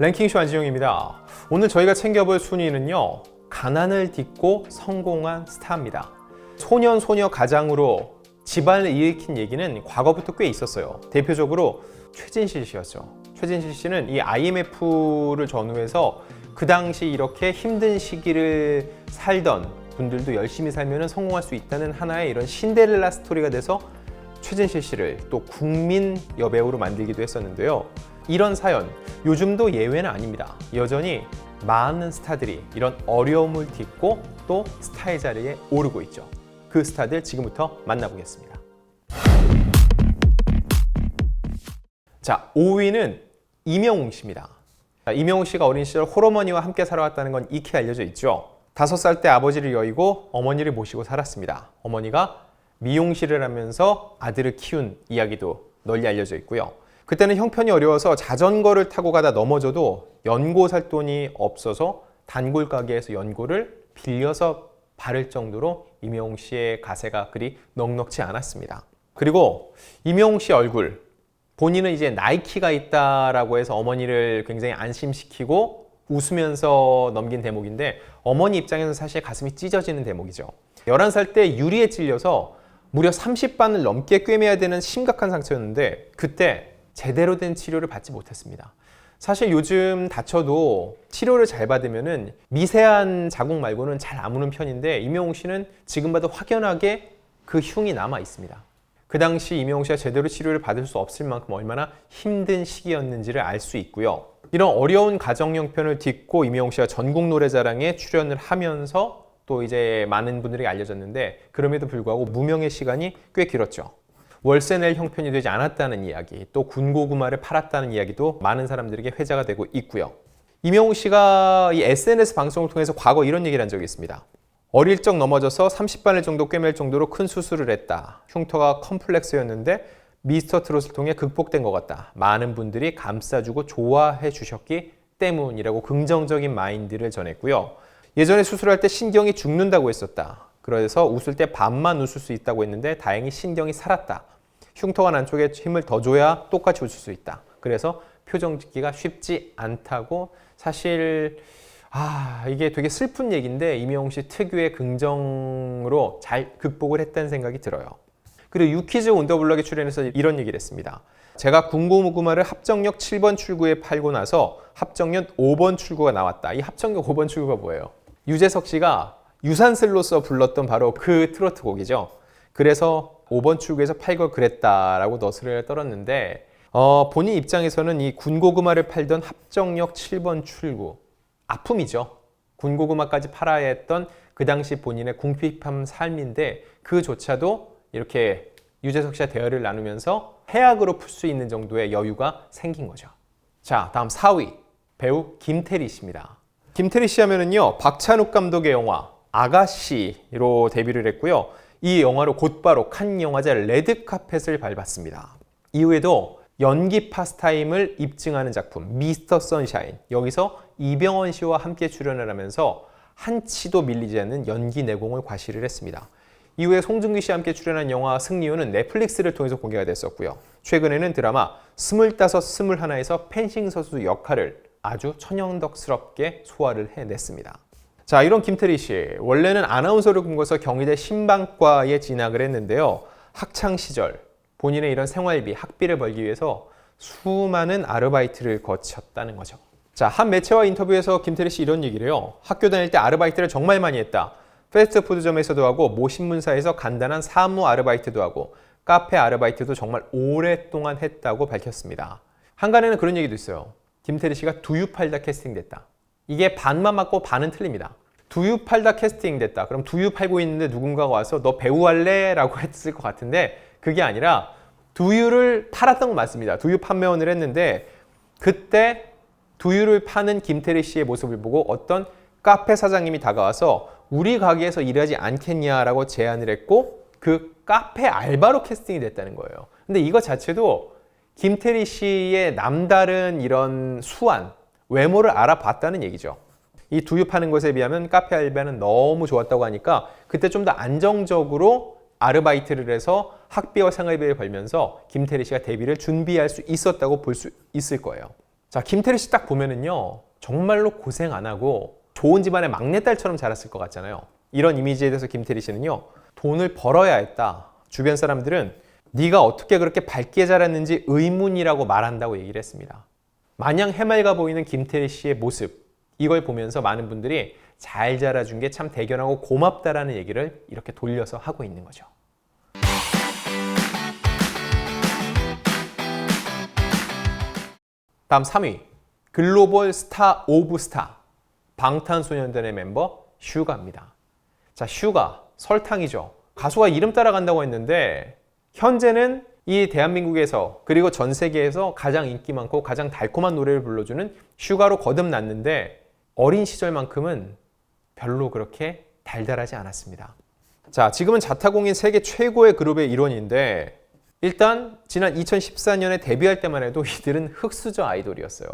랭킹쇼 안지용입니다. 오늘 저희가 챙겨볼 순위는요, 가난을 딛고 성공한 스타입니다. 소년 소녀 가장으로 집안을 일으킨 얘기는 과거부터 꽤 있었어요. 대표적으로 최진실 씨였죠. 최진실 씨는 이 IMF를 전후해서 그 당시 이렇게 힘든 시기를 살던 분들도 열심히 살면 성공할 수 있다는 하나의 이런 신데렐라 스토리가 돼서 최진실 씨를 또 국민 여배우로 만들기도 했었는데요. 이런 사연, 요즘도 예외는 아닙니다. 여전히 많은 스타들이 이런 어려움을 딛고 또 스타의 자리에 오르고 있죠. 그 스타들 지금부터 만나보겠습니다. 자, 5위는 임영웅 씨입니다. 임영웅 씨가 어린 시절 홀어머니와 함께 살아왔다는 건 익히 알려져 있죠. 5살 때 아버지를 여의고 어머니를 모시고 살았습니다. 어머니가 미용실을 하면서 아들을 키운 이야기도 널리 알려져 있고요. 그때는 형편이 어려워서 자전거를 타고 가다 넘어져도 연고 살 돈이 없어서 단골 가게에서 연고를 빌려서 바를 정도로 임영웅 씨의 가세가 그리 넉넉지 않았습니다. 그리고 임영웅 씨 얼굴, 본인은 이제 나이키가 있다라고 해서 어머니를 굉장히 안심시키고 웃으면서 넘긴 대목인데, 어머니 입장에서는 사실 가슴이 찢어지는 대목이죠. 11살 때 유리에 찔려서 무려 30반을 넘게 꿰매야 되는 심각한 상처였는데 그때 제대로 된 치료를 받지 못했습니다. 사실 요즘 다쳐도 치료를 잘 받으면 미세한 자국 말고는 잘 아무는 편인데, 임영웅 씨는 지금 봐도 확연하게 그 흉이 남아 있습니다. 그 당시 임영웅 씨가 제대로 치료를 받을 수 없을 만큼 얼마나 힘든 시기였는지를 알 수 있고요. 이런 어려운 가정 형편을 딛고 임영웅 씨가 전국 노래자랑에 출연을 하면서 또 이제 많은 분들이 알려졌는데, 그럼에도 불구하고 무명의 시간이 꽤 길었죠. 월세 낼 형편이 되지 않았다는 이야기, 또 군고구마를 팔았다는 이야기도 많은 사람들에게 회자가 되고 있고요. 임영웅 씨가 이 SNS 방송을 통해서 과거 이런 얘기를 한 적이 있습니다. 어릴 적 넘어져서 30바늘 정도 꿰맬 정도로 큰 수술을 했다. 흉터가 컴플렉스였는데 미스터 트롯을 통해 극복된 것 같다. 많은 분들이 감싸주고 좋아해 주셨기 때문이라고 긍정적인 마인드를 전했고요. 예전에 수술할 때 신경이 죽는다고 했었다. 그래서 웃을 때 반만 웃을 수 있다고 했는데 다행히 신경이 살았다. 흉터가 난 쪽에 힘을 더 줘야 똑같이 웃을 수 있다. 그래서 표정 짓기가 쉽지 않다고. 사실 이게 되게 슬픈 얘기인데 임영웅 씨 특유의 긍정으로 잘 극복을 했다는 생각이 들어요. 그리고 유퀴즈 온더블럭에 출연해서 이런 얘기를 했습니다. 제가 군고구마를 합정역 7번 출구에 팔고 나서 합정역 5번 출구가 나왔다. 이 합정역 5번 출구가 뭐예요? 유재석 씨가 유산슬로서 불렀던 바로 그 트로트 곡이죠. 그래서 5번 출구에서 팔걸 그랬다라고 너스레를 떨었는데, 본인 입장에서는 이 군고구마를 팔던 합정역 7번 출구, 아픔이죠. 군고구마까지 팔아야 했던 그 당시 본인의 궁핍한 삶인데 그조차도 이렇게 유재석 씨와 대화를 나누면서 해악으로 풀 수 있는 정도의 여유가 생긴 거죠. 자, 다음 4위 배우 김태리 씨입니다. 김태리 씨 하면은요, 박찬욱 감독의 영화 아가씨로 데뷔를 했고요. 이 영화로 곧바로 칸 영화제 레드카펫을 밟았습니다. 이후에도 연기 파스타임을 입증하는 작품 미스터 선샤인, 여기서 이병헌 씨와 함께 출연을 하면서 한치도 밀리지 않는 연기 내공을 과시를 했습니다. 이후에 송중기 씨와 함께 출연한 영화 승리호는 넷플릭스를 통해서 공개가 됐었고요. 최근에는 드라마 25, 21에서 펜싱 선수 역할을 아주 천연덕스럽게 소화를 해냈습니다. 자, 이런 김태리 씨, 원래는 아나운서를 꿈꿔서 경희대 신방과에 진학을 했는데요. 학창 시절 본인의 이런 생활비, 학비를 벌기 위해서 수많은 아르바이트를 거쳤다는 거죠. 자, 한 매체와 인터뷰에서 김태리 씨 이런 얘기를 해요. 학교 다닐 때 아르바이트를 정말 많이 했다. 패스트푸드점에서도 하고 모신문사에서 간단한 사무 아르바이트도 하고 카페 아르바이트도 정말 오랫동안 했다고 밝혔습니다. 한간에는 그런 얘기도 있어요. 김태리 씨가 두유 팔다 캐스팅됐다. 이게 반만 맞고 반은 틀립니다. 두유 팔다 캐스팅됐다. 그럼 두유 팔고 있는데 누군가가 와서 너 배우 할래? 라고 했을 것 같은데 그게 아니라 두유를 팔았던 건 맞습니다. 두유 판매원을 했는데 그때 두유를 파는 김태리 씨의 모습을 보고 어떤 카페 사장님이 다가와서 우리 가게에서 일하지 않겠냐라고 제안을 했고 그 카페 알바로 캐스팅이 됐다는 거예요. 근데 이거 자체도 김태리 씨의 남다른 이런 수완, 외모를 알아봤다는 얘기죠. 이 두유 파는 것에 비하면 카페 알바는 너무 좋았다고 하니까 그때 좀 더 안정적으로 아르바이트를 해서 학비와 생활비를 벌면서 김태리 씨가 데뷔를 준비할 수 있었다고 볼 수 있을 거예요. 자, 김태리 씨 딱 보면은요, 정말로 고생 안 하고 좋은 집안의 막내딸처럼 자랐을 것 같잖아요. 이런 이미지에 대해서 김태리 씨는요, 돈을 벌어야 했다. 주변 사람들은 네가 어떻게 그렇게 밝게 자랐는지 의문이라고 말한다고 얘기를 했습니다. 마냥 해맑아 보이는 김태리 씨의 모습, 이걸 보면서 많은 분들이 잘 자라준 게 참 대견하고 고맙다라는 얘기를 이렇게 돌려서 하고 있는 거죠. 다음 3위, 글로벌 스타 오브 스타, 방탄소년단의 멤버 슈가입니다. 자, 슈가, 설탕이죠. 가수가 이름 따라간다고 했는데 현재는 이 대한민국에서 그리고 전 세계에서 가장 인기 많고 가장 달콤한 노래를 불러주는 슈가로 거듭났는데 어린 시절만큼은 별로 그렇게 달달하지 않았습니다. 자, 지금은 자타공인 세계 최고의 그룹의 일원인데 일단 지난 2014년에 데뷔할 때만 해도 이들은 흙수저 아이돌이었어요.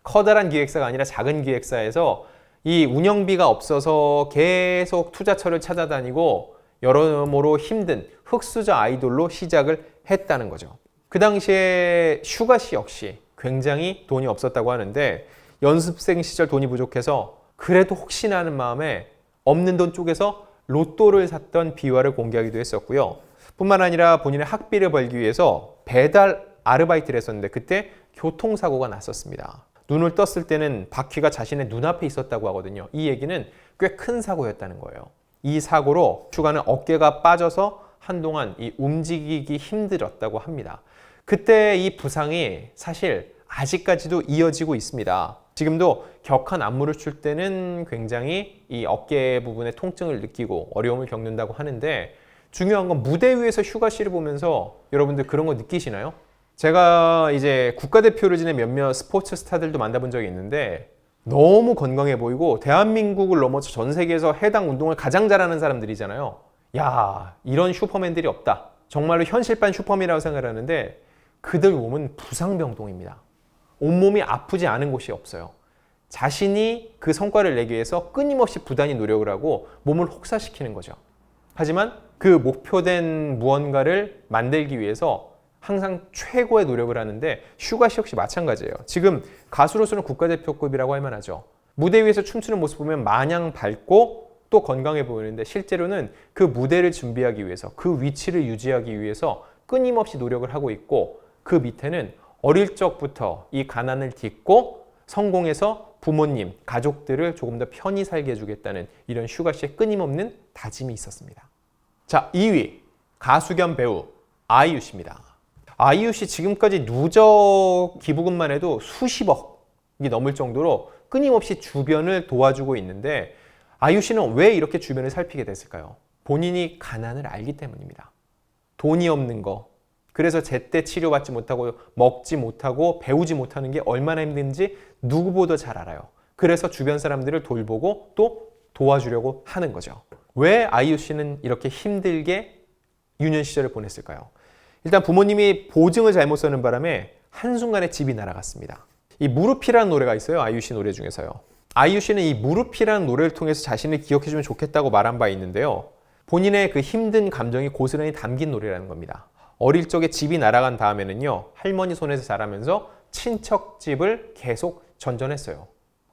커다란 기획사가 아니라 작은 기획사에서 이 운영비가 없어서 계속 투자처를 찾아다니고 여러모로 힘든 흙수저 아이돌로 시작을 했다는 거죠. 그 당시에 슈가 씨 역시 굉장히 돈이 없었다고 하는데 연습생 시절 돈이 부족해서 그래도 혹시나 하는 마음에 없는 돈 쪼개서 로또를 샀던 비화를 공개하기도 했었고요. 뿐만 아니라 본인의 학비를 벌기 위해서 배달 아르바이트를 했었는데 그때 교통사고가 났었습니다. 눈을 떴을 때는 바퀴가 자신의 눈앞에 있었다고 하거든요. 이 얘기는 꽤 큰 사고였다는 거예요. 이 사고로 슈가는 어깨가 빠져서 한동안 이 움직이기 힘들었다고 합니다. 그때 이 부상이 사실 아직까지도 이어지고 있습니다. 지금도 격한 안무를 출 때는 굉장히 이 어깨 부분에 통증을 느끼고 어려움을 겪는다고 하는데 중요한 건 무대 위에서 슈가 씨를 보면서 여러분들 그런 거 느끼시나요? 제가 이제 국가대표를 지낸 몇몇 스포츠 스타들도 만나본 적이 있는데 너무 건강해 보이고 대한민국을 넘어서 전 세계에서 해당 운동을 가장 잘하는 사람들이잖아요. 야, 이런 슈퍼맨들이 없다. 정말로 현실판 슈퍼맨이라고 생각하는데 그들 몸은 부상병동입니다. 온몸이 아프지 않은 곳이 없어요. 자신이 그 성과를 내기 위해서 끊임없이 부단히 노력을 하고 몸을 혹사시키는 거죠. 하지만 그 목표된 무언가를 만들기 위해서 항상 최고의 노력을 하는데 슈가 씨 역시 마찬가지예요. 지금 가수로서는 국가대표급이라고 할 만하죠. 무대 위에서 춤추는 모습 보면 마냥 밝고 또 건강해 보이는데 실제로는 그 무대를 준비하기 위해서 그 위치를 유지하기 위해서 끊임없이 노력을 하고 있고 그 밑에는 어릴 적부터 이 가난을 딛고 성공해서 부모님, 가족들을 조금 더 편히 살게 해주겠다는 이런 슈가 씨의 끊임없는 다짐이 있었습니다. 자, 2위, 가수 겸 배우 아이유 씨입니다. 아이유 씨 지금까지 누적 기부금만 해도 수십억이 넘을 정도로 끊임없이 주변을 도와주고 있는데 아이유 씨는 왜 이렇게 주변을 살피게 됐을까요? 본인이 가난을 알기 때문입니다. 돈이 없는 거, 그래서 제때 치료받지 못하고 먹지 못하고 배우지 못하는 게 얼마나 힘든지 누구보다 잘 알아요. 그래서 주변 사람들을 돌보고 또 도와주려고 하는 거죠. 왜 아이유 씨는 이렇게 힘들게 유년 시절을 보냈을까요? 일단 부모님이 보증을 잘못 서는 바람에 한순간에 집이 날아갔습니다. 이 무릎이라는 노래가 있어요. 아이유 씨 노래 중에서요. 아이유 씨는 이 무릎이라는 노래를 통해서 자신을 기억해주면 좋겠다고 말한 바 있는데요. 본인의 그 힘든 감정이 고스란히 담긴 노래라는 겁니다. 어릴 적에 집이 날아간 다음에는요. 할머니 손에서 자라면서 친척 집을 계속 전전했어요.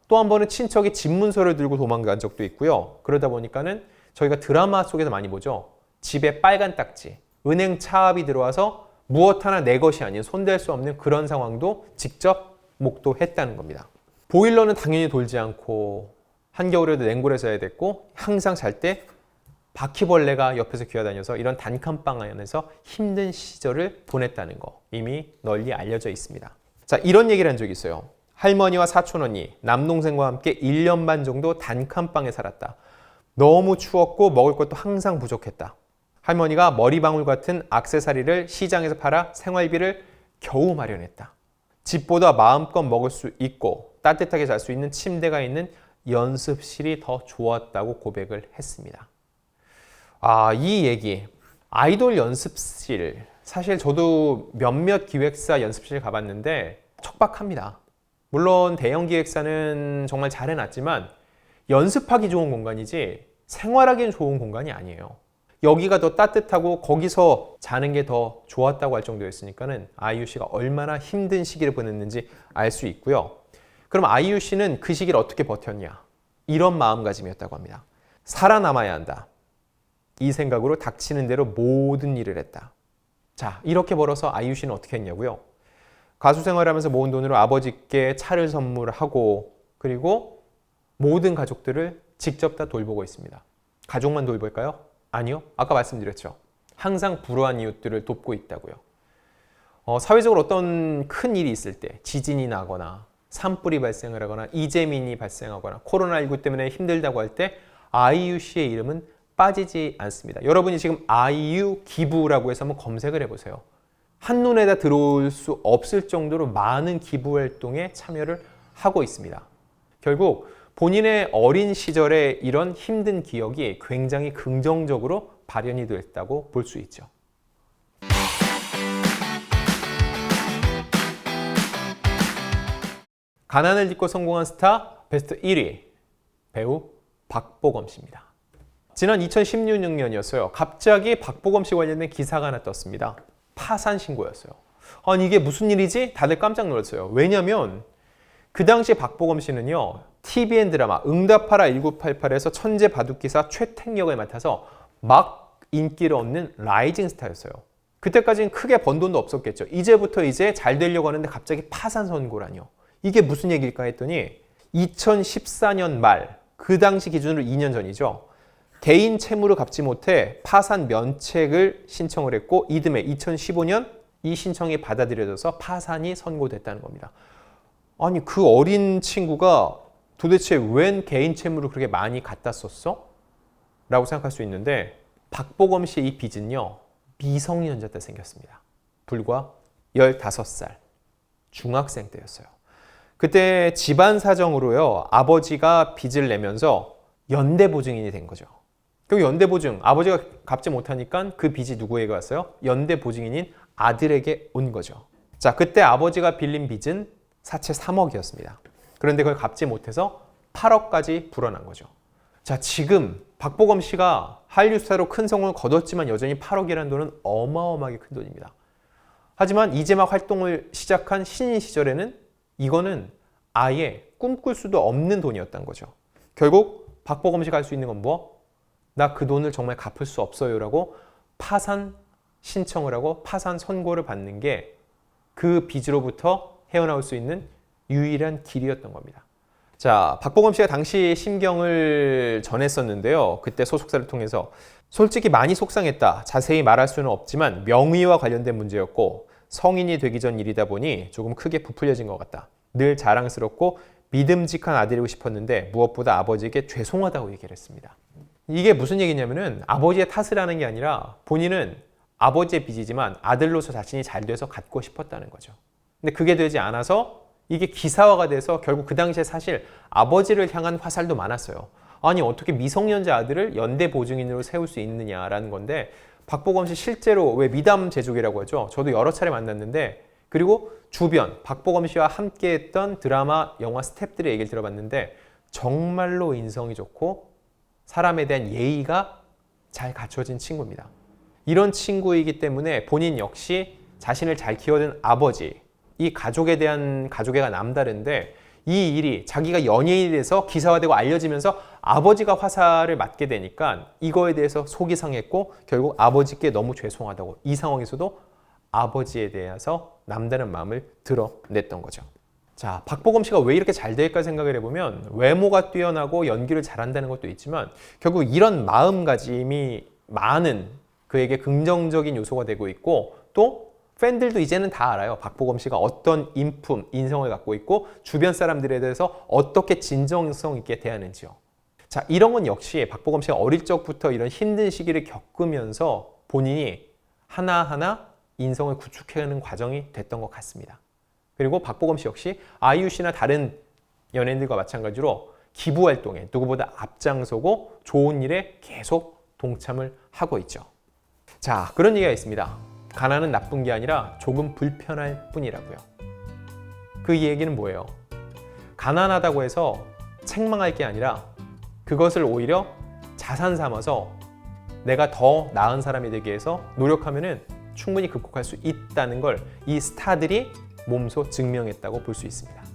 또 한 번은 친척이 집문서를 들고 도망간 적도 있고요. 그러다 보니까는 저희가 드라마 속에서 많이 보죠. 집에 빨간 딱지, 은행 차압이 들어와서 무엇 하나 내 것이 아닌 손댈 수 없는 그런 상황도 직접 목도했다는 겁니다. 보일러는 당연히 돌지 않고 한겨울에도 냉골에 자야 됐고 항상 잘 때 바퀴벌레가 옆에서 기어다녀서 이런 단칸방 안에서 힘든 시절을 보냈다는 거 이미 널리 알려져 있습니다. 자, 이런 얘기를 한 적이 있어요. 할머니와 사촌언니, 남동생과 함께 1년 반 정도 단칸방에 살았다. 너무 추웠고 먹을 것도 항상 부족했다. 할머니가 머리방울 같은 액세서리를 시장에서 팔아 생활비를 겨우 마련했다. 집보다 마음껏 먹을 수 있고 따뜻하게 잘 수 있는 침대가 있는 연습실이 더 좋았다고 고백을 했습니다. 이 얘기, 아이돌 연습실, 사실 저도 몇몇 기획사 연습실 가봤는데 척박합니다. 물론 대형 기획사는 정말 잘 해놨지만 연습하기 좋은 공간이지 생활하기는 좋은 공간이 아니에요. 여기가 더 따뜻하고 거기서 자는 게 더 좋았다고 할 정도였으니까는 아이유 씨가 얼마나 힘든 시기를 보냈는지 알 수 있고요. 그럼 아이유 씨는 그 시기를 어떻게 버텼냐? 이런 마음가짐이었다고 합니다. 살아남아야 한다. 이 생각으로 닥치는 대로 모든 일을 했다. 자, 이렇게 벌어서 아이유 씨는 어떻게 했냐고요? 가수 생활하면서 모은 돈으로 아버지께 차를 선물하고 그리고 모든 가족들을 직접 다 돌보고 있습니다. 가족만 돌볼까요? 아니요. 아까 말씀드렸죠. 항상 불우한 이웃들을 돕고 있다고요. 사회적으로 어떤 큰 일이 있을 때 지진이 나거나 산불이 발생을 하거나 이재민이 발생하거나 코로나19 때문에 힘들다고 할 때 아이유 씨의 이름은 빠지지 않습니다. 여러분이 지금 아이유 기부라고 해서 한번 검색을 해보세요. 한눈에다 들어올 수 없을 정도로 많은 기부 활동에 참여를 하고 있습니다. 결국 본인의 어린 시절의 이런 힘든 기억이 굉장히 긍정적으로 발현이 됐다고 볼 수 있죠. 가난을 딛고 성공한 스타 베스트 1위 배우 박보검 씨입니다. 지난 2016년이었어요. 갑자기 박보검 씨 관련된 기사가 하나 떴습니다. 파산 신고였어요. 아니 이게 무슨 일이지? 다들 깜짝 놀랐어요. 왜냐면 그 당시 박보검 씨는요. TVN 드라마 응답하라 1988에서 천재 바둑기사 최택역을 맡아서 막 인기를 얻는 라이징 스타였어요. 그때까지는 크게 번 돈도 없었겠죠. 이제부터 이제 잘 되려고 하는데 갑자기 파산 선고라뇨. 이게 무슨 얘기일까 했더니 2014년 말, 그 당시 기준으로 2년 전이죠. 개인 채무를 갚지 못해 파산 면책을 신청을 했고 이듬해 2015년 이 신청이 받아들여져서 파산이 선고됐다는 겁니다. 아니 그 어린 친구가 도대체 웬 개인 채무를 그렇게 많이 갖다 썼어? 라고 생각할 수 있는데 박보검 씨의 이 빚은요. 미성년자 때 생겼습니다. 불과 15살 중학생 때였어요. 그때 집안 사정으로요. 아버지가 빚을 내면서 연대보증인이 된 거죠. 그 연대보증, 아버지가 갚지 못하니까 그 빚이 누구에게 왔어요? 연대보증인인 아들에게 온 거죠. 자, 그때 아버지가 빌린 빚은 사채 3억이었습니다. 그런데 그걸 갚지 못해서 8억까지 불어난 거죠. 자, 지금 박보검 씨가 한류 스타로 큰 성공을 거뒀지만 여전히 8억이라는 돈은 어마어마하게 큰 돈입니다. 하지만 이제 막 활동을 시작한 신인 시절에는 이거는 아예 꿈꿀 수도 없는 돈이었던 거죠. 결국 박보검 씨가 할 수 있는 건 뭐? 나 그 돈을 정말 갚을 수 없어요 라고 파산 신청을 하고 파산 선고를 받는 게 그 빚으로부터 헤어나올 수 있는 유일한 길이었던 겁니다. 자, 박보검 씨가 당시 심경을 전했었는데요. 그때 소속사를 통해서 솔직히 많이 속상했다. 자세히 말할 수는 없지만 명의와 관련된 문제였고 성인이 되기 전 일이다 보니 조금 크게 부풀려진 것 같다. 늘 자랑스럽고 믿음직한 아들이고 싶었는데 무엇보다 아버지에게 죄송하다고 얘기를 했습니다. 이게 무슨 얘기냐면은 아버지의 탓을 하는 게 아니라 본인은 아버지의 빚이지만 아들로서 자신이 잘 돼서 갖고 싶었다는 거죠. 근데 그게 되지 않아서 이게 기사화가 돼서 결국 그 당시에 사실 아버지를 향한 화살도 많았어요. 아니 어떻게 미성년자 아들을 연대 보증인으로 세울 수 있느냐라는 건데 박보검 씨 실제로 왜 미담 제조기라고 하죠. 저도 여러 차례 만났는데 그리고 주변 박보검 씨와 함께했던 드라마, 영화 스태프들의 얘기를 들어봤는데 정말로 인성이 좋고 사람에 대한 예의가 잘 갖춰진 친구입니다. 이런 친구이기 때문에 본인 역시 자신을 잘 키워준 아버지, 이 가족에 대한 가족애가 남다른데 이 일이 자기가 연예인이 돼서 기사화되고 알려지면서 아버지가 화살을 맞게 되니까 이거에 대해서 속이 상했고 결국 아버지께 너무 죄송하다고 이 상황에서도 아버지에 대해서 남다른 마음을 드러냈던 거죠. 자, 박보검 씨가 왜 이렇게 잘 될까 생각을 해보면 외모가 뛰어나고 연기를 잘한다는 것도 있지만 결국 이런 마음가짐이 많은 그에게 긍정적인 요소가 되고 있고 또 팬들도 이제는 다 알아요. 박보검 씨가 어떤 인품, 인성을 갖고 있고 주변 사람들에 대해서 어떻게 진정성 있게 대하는지요. 자, 이런 건 역시 박보검 씨가 어릴 적부터 이런 힘든 시기를 겪으면서 본인이 하나하나 인성을 구축해가는 과정이 됐던 것 같습니다. 그리고 박보검 씨 역시 아이유 씨나 다른 연예인들과 마찬가지로 기부 활동에 누구보다 앞장서고 좋은 일에 계속 동참을 하고 있죠. 자, 그런 얘기가 있습니다. 가난은 나쁜 게 아니라 조금 불편할 뿐이라고요. 그 얘기는 뭐예요? 가난하다고 해서 책망할 게 아니라 그것을 오히려 자산 삼아서 내가 더 나은 사람이 되기 위해서 노력하면은 충분히 극복할 수 있다는 걸 이 스타들이 몸소 증명했다고 볼 수 있습니다.